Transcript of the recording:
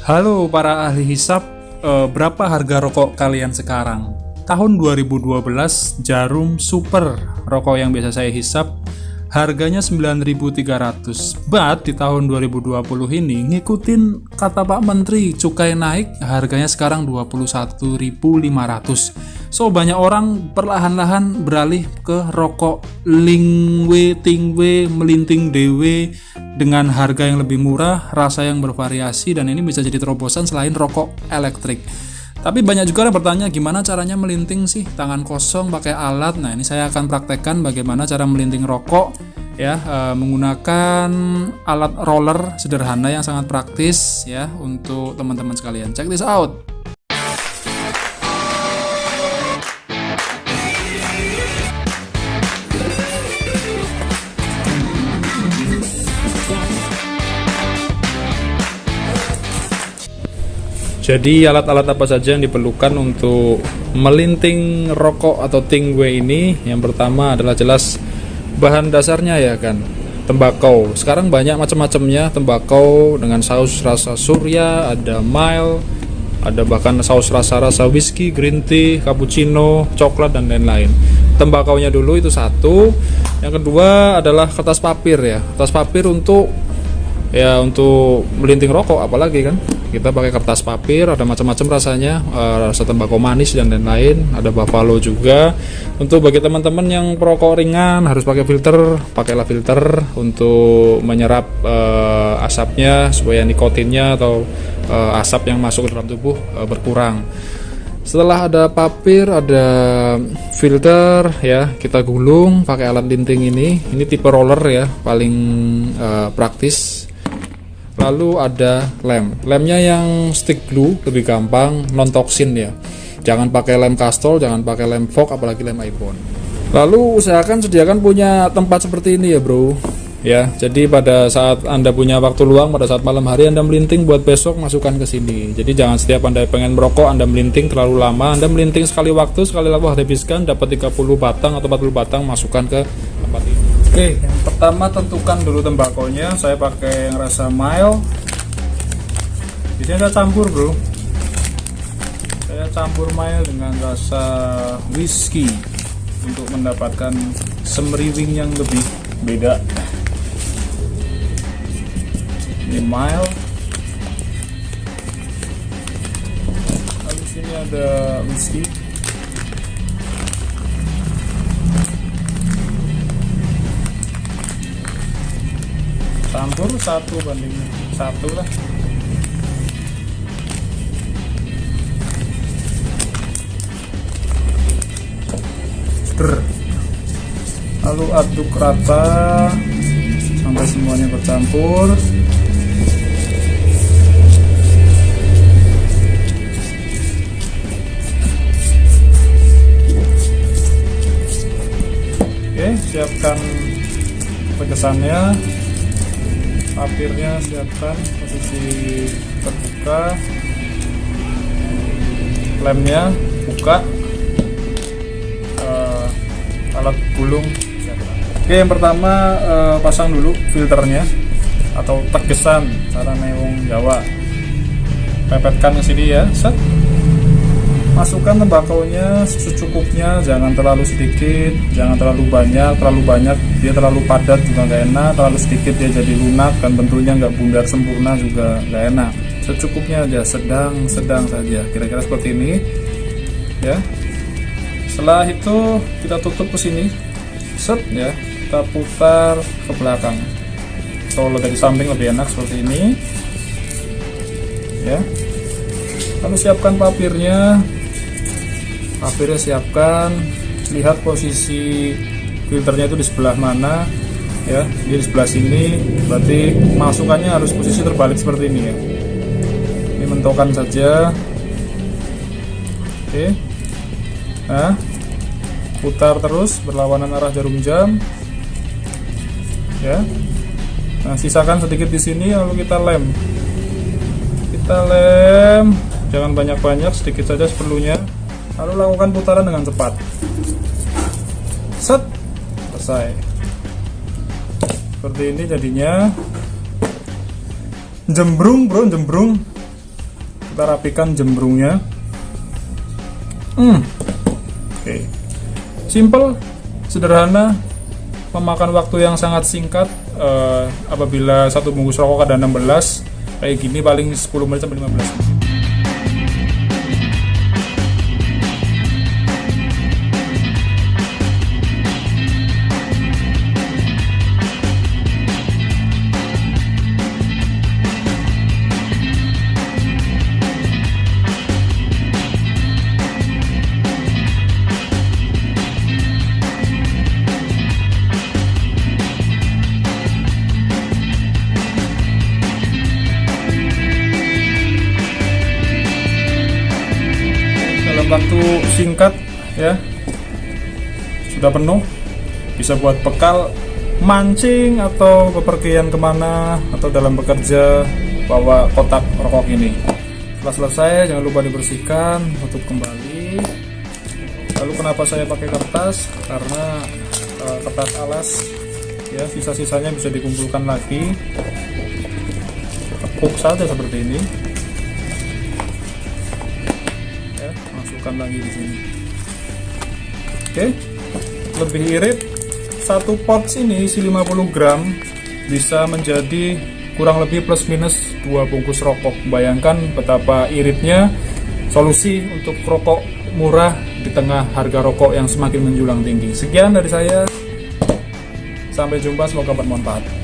Halo para ahli hisap, berapa harga rokok kalian sekarang? Tahun 2012 Jarum Super, rokok yang biasa saya hisap, harganya 9.300. But di tahun 2020 ini ngikutin kata Pak Menteri, cukai naik, harganya sekarang 21.500. So banyak orang perlahan-lahan beralih ke rokok Lingwe, Tingwe, Melinting Dewe dengan harga yang lebih murah, rasa yang bervariasi, dan ini bisa jadi terobosan selain rokok elektrik. Tapi banyak juga yang bertanya gimana caranya melinting sih, tangan kosong pakai alat. Nah ini saya akan praktekkan bagaimana cara melinting rokok ya, menggunakan alat roller sederhana yang sangat praktis ya untuk teman-teman sekalian. Check this out. Jadi alat-alat apa saja yang diperlukan untuk melinting rokok atau tingwe ini? Yang pertama adalah jelas bahan dasarnya ya kan, tembakau. Sekarang banyak macam-macamnya tembakau dengan saus rasa surya, ada mild, ada bahkan saus rasa-rasa whisky, green tea, cappuccino, coklat dan lain-lain. Tembakaunya dulu itu satu. Yang kedua adalah kertas papir ya. Kertas papir untuk melinting rokok, apalagi kan kita pakai kertas papir, ada macam-macam rasanya, rasa tembakau manis dan lain-lain, ada buffalo juga. Untuk bagi teman-teman yang perokok ringan harus pakai filter, pakailah filter untuk menyerap asapnya supaya nikotinnya atau asap yang masuk ke dalam tubuh berkurang. Setelah ada papir, ada filter ya, kita gulung pakai alat linting ini tipe roller ya, paling praktis. Lalu ada lemnya yang stick glue, lebih gampang, non toksin ya. Jangan pakai lem Castrol, jangan pakai lem Vogue, apalagi lem iPhone. Lalu usahakan sediakan punya tempat seperti ini ya bro ya. Jadi pada saat Anda punya waktu luang, pada saat malam hari Anda melinting, buat besok masukkan ke sini. Jadi jangan setiap Anda pengen merokok Anda melinting terlalu lama. Anda melinting sekali waktu, sekali habiskan, dapat 30 batang atau 40 batang, masukkan ke tempat ini. Oke, yang pertama tentukan dulu tembakonya. Saya pakai yang rasa mild. Di sini saya campur bro. Saya campur mild dengan rasa whisky untuk mendapatkan semriwing yang lebih beda. Ini mild. Lalu di sini ada whisky. Campur 1:1 lah. Lalu aduk rata sampai semuanya bercampur. Oke, siapkan pegesannya. Papirnya siapkan posisi terbuka, lemnya buka, alat gulung siapkan. Oke, yang pertama pasang dulu filternya atau tegesan, cara neong Jawa. Pepetkan ke sini ya, set. Masukkan tembakaunya secukupnya, jangan terlalu sedikit, jangan terlalu banyak dia terlalu padat juga nggak enak, terlalu sedikit dia jadi lunak dan bentuknya nggak bundar sempurna juga nggak enak. Secukupnya aja, sedang saja, kira-kira seperti ini ya. Setelah itu kita tutup ke sini, set ya, kita putar ke belakang. Kalau dari samping lebih enak seperti ini ya. Lalu siapkan papirnya siapkan, lihat posisi filternya itu di sebelah mana ya. Dia di sebelah sini, berarti masukannya harus posisi terbalik seperti ini ya. Ini mentokan saja. Oke, nah putar terus berlawanan arah jarum jam ya. Nah sisakan sedikit di sini, lalu kita lem, jangan banyak-banyak, sedikit saja seperlunya. Lalu lakukan putaran dengan cepat. Set, selesai. Seperti ini jadinya. Jembrung bro, jembrung. Kita rapikan jembrungnya. Oke. Simple, sederhana, memakan waktu yang sangat singkat. Apabila satu bungkus rokok ada 16, kayak gini paling 10 menit sampai 15 menit. Waktu singkat ya sudah penuh, bisa buat bekal mancing atau bepergian kemana, atau dalam bekerja bawa kotak rokok ini. Setelah selesai jangan lupa dibersihkan, tutup kembali. Lalu kenapa saya pakai kertas? Karena kertas alas ya, sisa-sisanya bisa dikumpulkan lagi, tepuk saja seperti ini. Masukkan lagi di sini. Oke, lebih irit, satu pot ini isi 50 gram bisa menjadi kurang lebih plus minus 2 bungkus rokok. Bayangkan betapa iritnya solusi untuk rokok murah di tengah harga rokok yang semakin menjulang tinggi. Sekian dari saya, sampai jumpa, semoga bermanfaat.